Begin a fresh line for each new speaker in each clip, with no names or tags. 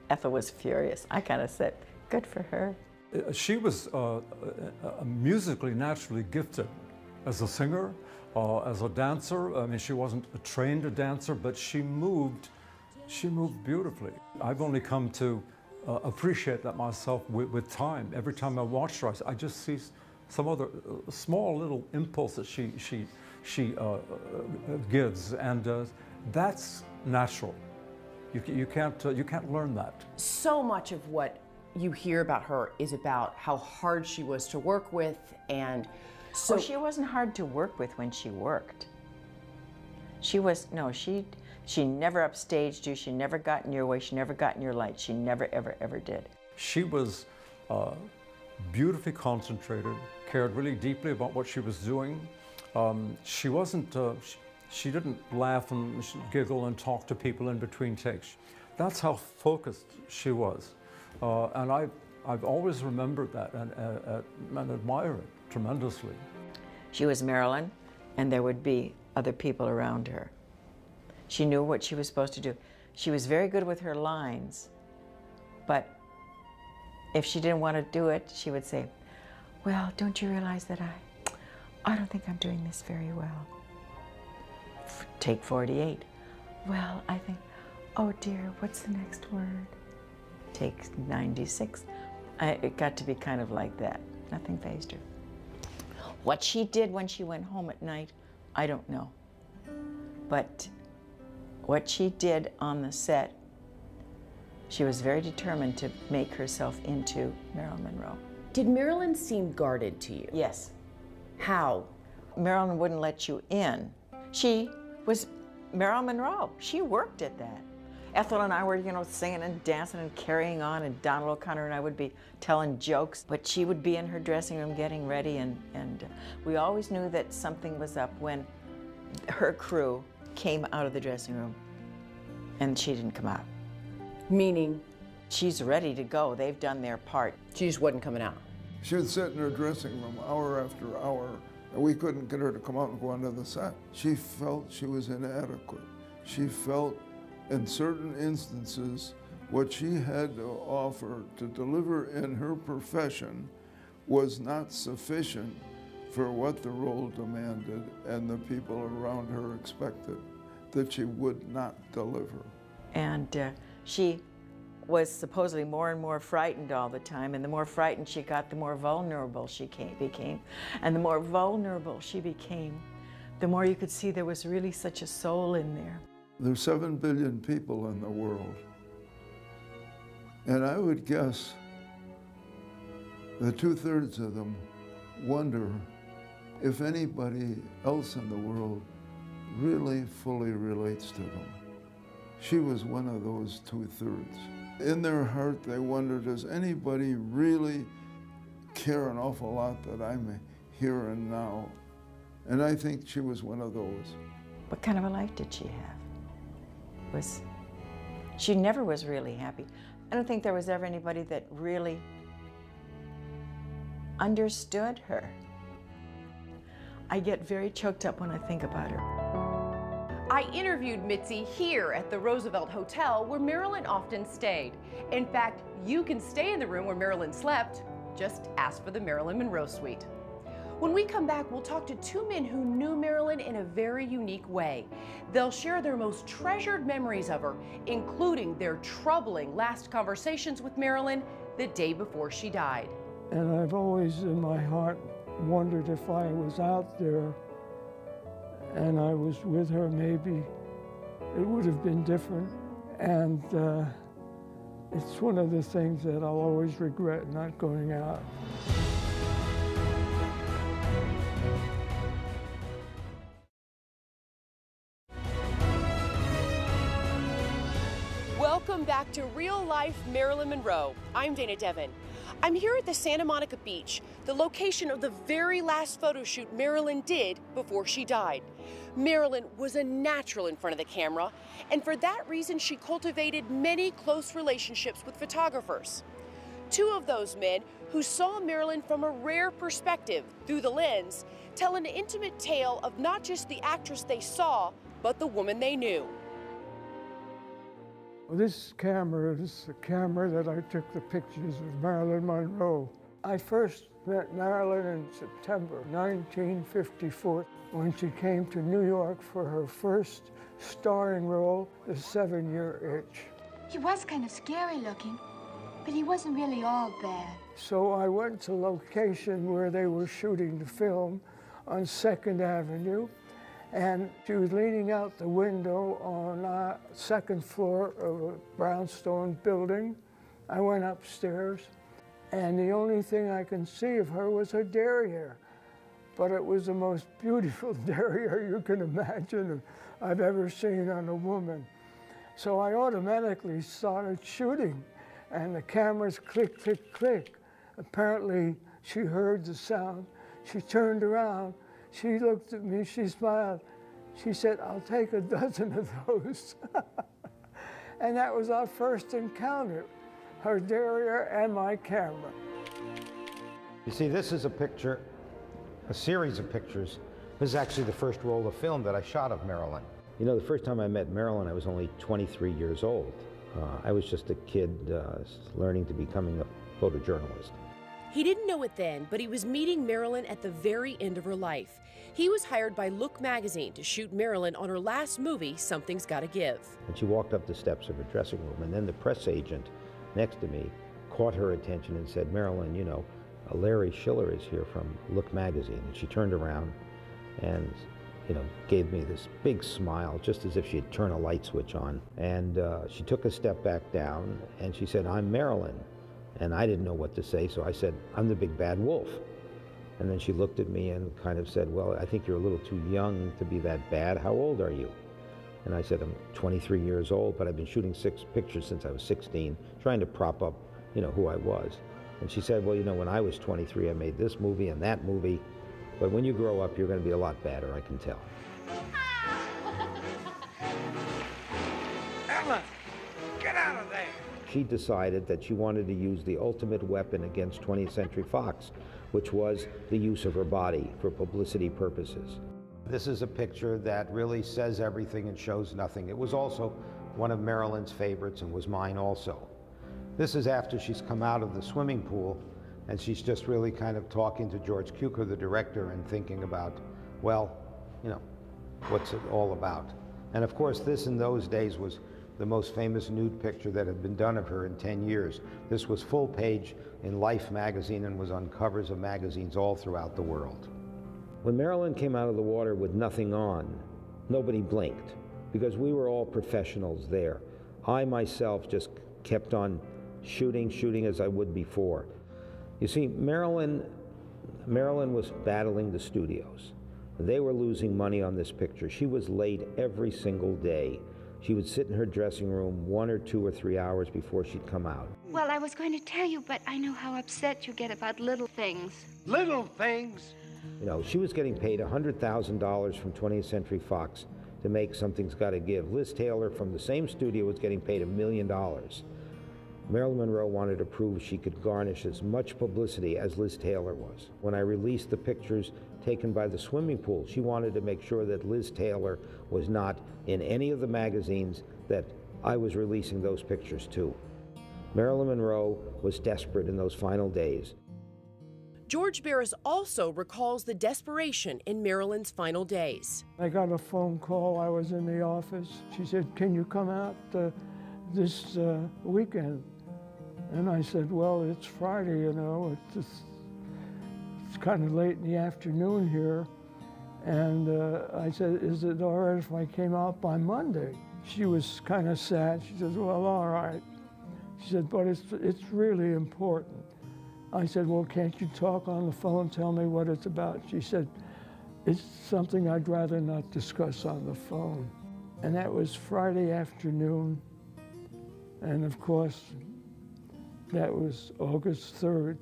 Ethel was furious. I kind of said, good for her.
She was musically naturally gifted as a singer, as a dancer. I mean, she wasn't a trained dancer, but she moved beautifully. I've only come to appreciate that myself with time. Every time I watch her, I just see some other small little impulse that she gives, and that's natural. You can't learn that.
So much of what you hear about her is about how hard she was to work with, and so
she wasn't hard to work with when she worked. She never upstaged you. She never got in your way. She never got in your light. She never, ever, ever did.
She was beautifully concentrated, cared really deeply about what she was doing. She wasn't. She didn't laugh and giggle and talk to people in between takes. That's how focused she was. And I've always remembered that and admire it tremendously.
She was Marilyn, and there would be other people around her. She knew what she was supposed to do. She was very good with her lines, but if she didn't want to do it, she would say, well, don't you realize that I don't think I'm doing this very well. Take 48. Well, I think, oh dear, what's the next word? Take 96. It got to be kind of like that. Nothing fazed her. What she did when she went home at night, I don't know. But what she did on the set, she was very determined to make herself into Marilyn Monroe.
Did Marilyn seem guarded to you?
Yes.
How?
Marilyn wouldn't let you in. She was Marilyn Monroe. She worked at that. Ethel and I were, singing and dancing and carrying on, and Donald O'Connor and I would be telling jokes, but she would be in her dressing room getting ready, and we always knew that something was up when her crew came out of the dressing room and she didn't come out.
Meaning?
She's ready to go. They've done their part.
She just wasn't coming out.
She would sit in her dressing room hour after hour, and we couldn't get her to come out and go onto the set. She felt she was inadequate. She felt, in certain instances, what she had to offer to deliver in her profession was not sufficient for what the role demanded and the people around her expected, that she would not deliver.
And she was supposedly more and more frightened all the time, and the more frightened she got, the more vulnerable she became. And the more vulnerable she became, the more you could see there was really such a soul in there.
There's 7 billion people in the world, and I would guess that 2/3 of them wonder if anybody else in the world really fully relates to them. She was one of those 2/3. In their heart, they wonder, does anybody really care an awful lot that I'm here and now? And I think she was one of those.
What kind of a life did she have? She never was really happy. I don't think there was ever anybody that really understood her. I get very choked up when I think about her.
I interviewed Mitzi here at the Roosevelt Hotel, where Marilyn often stayed. In fact, you can stay in the room where Marilyn slept. Just ask for the Marilyn Monroe suite. When we come back, we'll talk to two men who knew Marilyn in a very unique way. They'll share their most treasured memories of her, including their troubling last conversations with Marilyn the day before she died.
And I've always, in my heart, wondered if I was out there and I was with her, maybe it would have been different. And it's one of the things that I'll always regret, not going out.
Welcome back to Real Life Marilyn Monroe. I'm Dana Devon. I'm here at the Santa Monica Beach, the location of the very last photo shoot Marilyn did before she died. Marilyn was a natural in front of the camera, and for that reason she cultivated many close relationships with photographers. Two of those men who saw Marilyn from a rare perspective through the lens tell an intimate tale of not just the actress they saw, but the woman they knew.
Well, this camera is the camera that I took the pictures of Marilyn Monroe. I first met Marilyn in September 1954 when she came to New York for her first starring role, The 7-Year Itch.
He was kind of scary looking, but he wasn't really all bad.
So I went to location where they were shooting the film on 2nd Avenue, and she was leaning out the window on the 2nd floor of a brownstone building. I went upstairs, and the only thing I can see of her was her derriere. But it was the most beautiful derriere you can imagine I've ever seen on a woman. So I automatically started shooting, and the cameras click, click, click. Apparently, she heard the sound. She turned around, she looked at me, she smiled. She said, "I'll take a dozen of those." And that was our first encounter, her derriere and my camera.
You see, this is a picture, a series of pictures. This is actually the first roll of film that I shot of Marilyn. You know, the first time I met Marilyn, I was only 23 years old. I was just a kid learning to becoming a photojournalist.
He didn't know it then, but he was meeting Marilyn at the very end of her life. He was hired by Look magazine to shoot Marilyn on her last movie, Something's Gotta Give.
And she walked up the steps of her dressing room, and then the press agent next to me caught her attention and said, "Marilyn, you know, Larry Schiller is here from Look magazine." And she turned around and, you know, gave me this big smile, just as if she had turned a light switch on. And she took a step back down, and she said, "I'm Marilyn." And I didn't know what to say, so I said, "I'm the big bad wolf." And then she looked at me and kind of said, "Well, I think you're a little too young to be that bad. How old are you?" And I said, "I'm 23 years old, but I've been shooting 6 pictures since I was 16, trying to prop up, you know, who I was." And she said, "Well, you know, when I was 23, I made this movie and that movie, but when you grow up, you're going to be a lot badder, I can tell."
Ellen, get out of there!
She decided that she wanted to use the ultimate weapon against 20th Century Fox, which was the use of her body for publicity purposes. This is a picture that really says everything and shows nothing. It was also one of Marilyn's favorites and was mine also. This is after she's come out of the swimming pool and she's just really kind of talking to George Cukor, the director, and thinking about, well, you know, what's it all about? And of course, this in those days was the most famous nude picture that had been done of her in 10 years. This was full page in Life magazine and was on covers of magazines all throughout the world. When Marilyn came out of the water with nothing on, nobody blinked because we were all professionals there. I myself just kept on shooting as I would before. You see, Marilyn was battling the studios. They were losing money on this picture. She was late every single day. She would sit in her dressing room 1 or 2 or 3 hours before she'd come out.
Well, I was going to tell you, but I know how upset you get about little things.
Little things?
You know, she was getting paid $100,000 from 20th Century Fox to make Something's Gotta Give. Liz Taylor from the same studio was getting paid $1 million. Marilyn Monroe wanted to prove she could garnish as much publicity as Liz Taylor was. When I released the pictures taken by the swimming pool, she wanted to make sure that Liz Taylor was not in any of the magazines that I was releasing those pictures to. Marilyn Monroe was desperate in those final days.
George Barris also recalls the desperation in Marilyn's final days.
I got a phone call. I was in the office. She said, "Can you come out this weekend?" And I said, "Well, it's Friday, you know. It's kind of late in the afternoon here." And I said, "Is it all right if I came out by Monday?" She was kind of sad. She says, "Well, all right." She said, "But it's really important." I said, "Well, can't you talk on the phone, tell me what it's about?" She said, "It's something I'd rather not discuss on the phone." And that was Friday afternoon. And of course, that was August 3rd.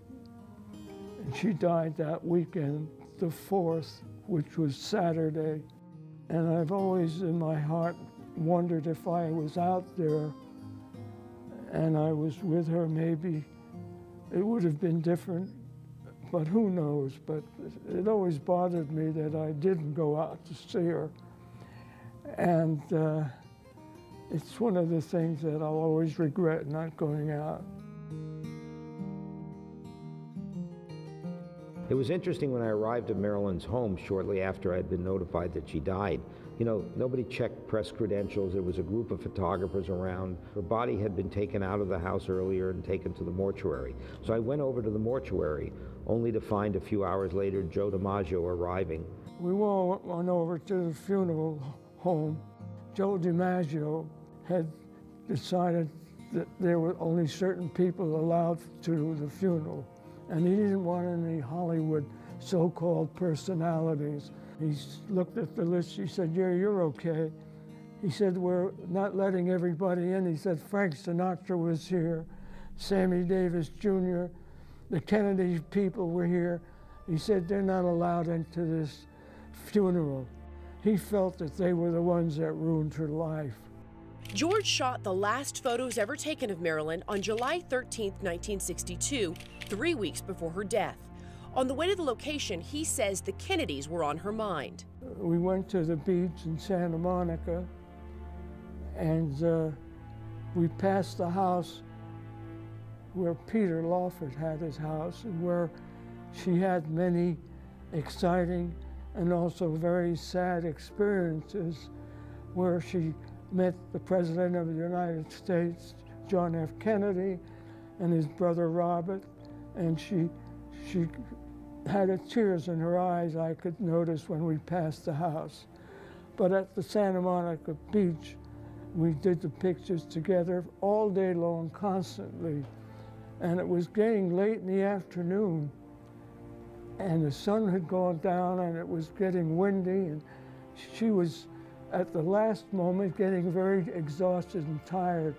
And she died that weekend, the 4th, which was Saturday. And I've always in my heart wondered if I was out there and I was with her, maybe it would have been different, but who knows? But it always bothered me that I didn't go out to see her. And It's one of the things that I'll always regret not going out.
It was interesting when I arrived at Marilyn's home shortly after I'd been notified that she died. You know, nobody checked press credentials. There was a group of photographers around. Her body had been taken out of the house earlier and taken to the mortuary. So I went over to the mortuary, only to find a few hours later Joe DiMaggio arriving.
We all went over to the funeral home. Joe DiMaggio had decided that there were only certain people allowed to the funeral, and he didn't want any Hollywood so-called personalities. He looked at the list. He said, "Yeah, you're okay." He said, "We're not letting everybody in." He said, "Frank Sinatra was here, Sammy Davis Jr., the Kennedy people were here." He said, "They're not allowed into this funeral." He felt that they were the ones that ruined her life.
George shot the last photos ever taken of Marilyn on July 13, 1962, 3 weeks before her death. On the way to the location, he says the Kennedys were on her mind.
We went to the beach in Santa Monica, and we passed the house where Peter Lawford had his house, and where she had many exciting and also very sad experiences, where she met the President of the United States, John F. Kennedy, and his brother Robert, and she had tears in her eyes, I could notice when we passed the house. But at the Santa Monica beach, we did the pictures together all day long, constantly. And it was getting late in the afternoon, and the sun had gone down, and it was getting windy, and she was, at the last moment, getting very exhausted and tired.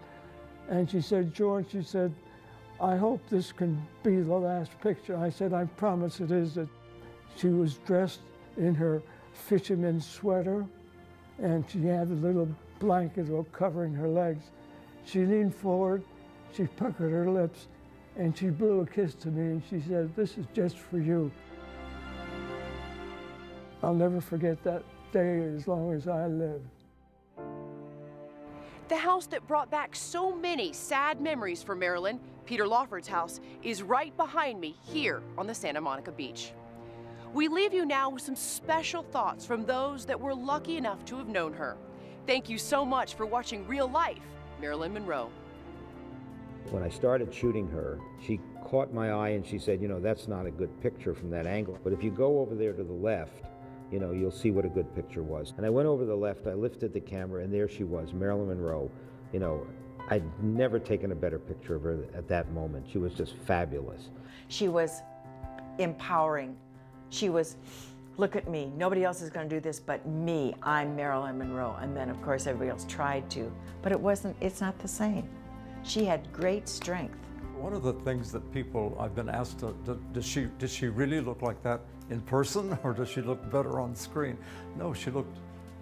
And she said, "George," she said, "I hope this can be the last picture." I said, "I promise it is." That she was dressed in her fisherman's sweater, and she had a little blanket covering her legs. She leaned forward, she puckered her lips, and she blew a kiss to me, and she said, "This is just for you." I'll never forget that day as long as I live.
The house that brought back so many sad memories for Marilyn, Peter Lawford's house, is right behind me here on the Santa Monica beach. We leave you now with some special thoughts from those that were lucky enough to have known her. Thank you so much for watching Real Life, Marilyn Monroe.
When I started shooting her, she caught my eye and she said, "You know, that's not a good picture from that angle. But if you go over there to the left, you know, you'll see what a good picture was." And I went over to the left, I lifted the camera, and there she was, Marilyn Monroe. You know, I'd never taken a better picture of her at that moment. She was just fabulous.
She was empowering. She was, "Look at me. Nobody else is going to do this but me. I'm Marilyn Monroe." And then, of course, everybody else tried to. But it's not the same. She had great strength.
One of the things that people, I've been asked, did she really look like that in person, or does she look better on screen? No,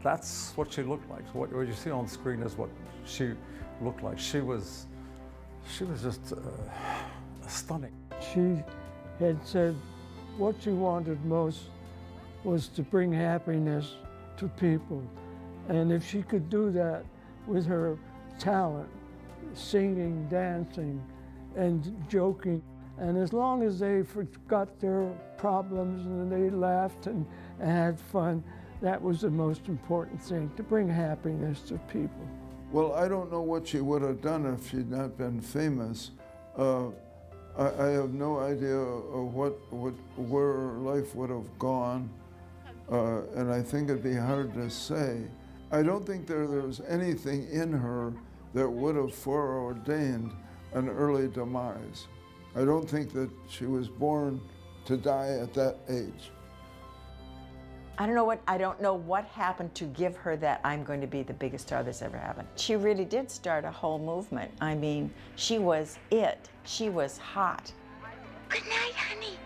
that's what she looked like. What you see on screen is what she looked like. She was just stunning.
She had said what she wanted most was to bring happiness to people. And if she could do that with her talent, singing, dancing, and joking, and as long as they forgot their problems and they laughed and had fun, that was the most important thing, to bring happiness to people.
Well, I don't know what she would have done if she'd not been famous. I have no idea of where her life would have gone, and I think it'd be hard to say. I don't think there was anything in her that would have foreordained an early demise. I don't think that she was born to die at that age.
I don't know what happened to give her that "I'm going to be the biggest star that's ever happened." She really did start a whole movement. I mean, she was it. She was hot.
Good night, honey.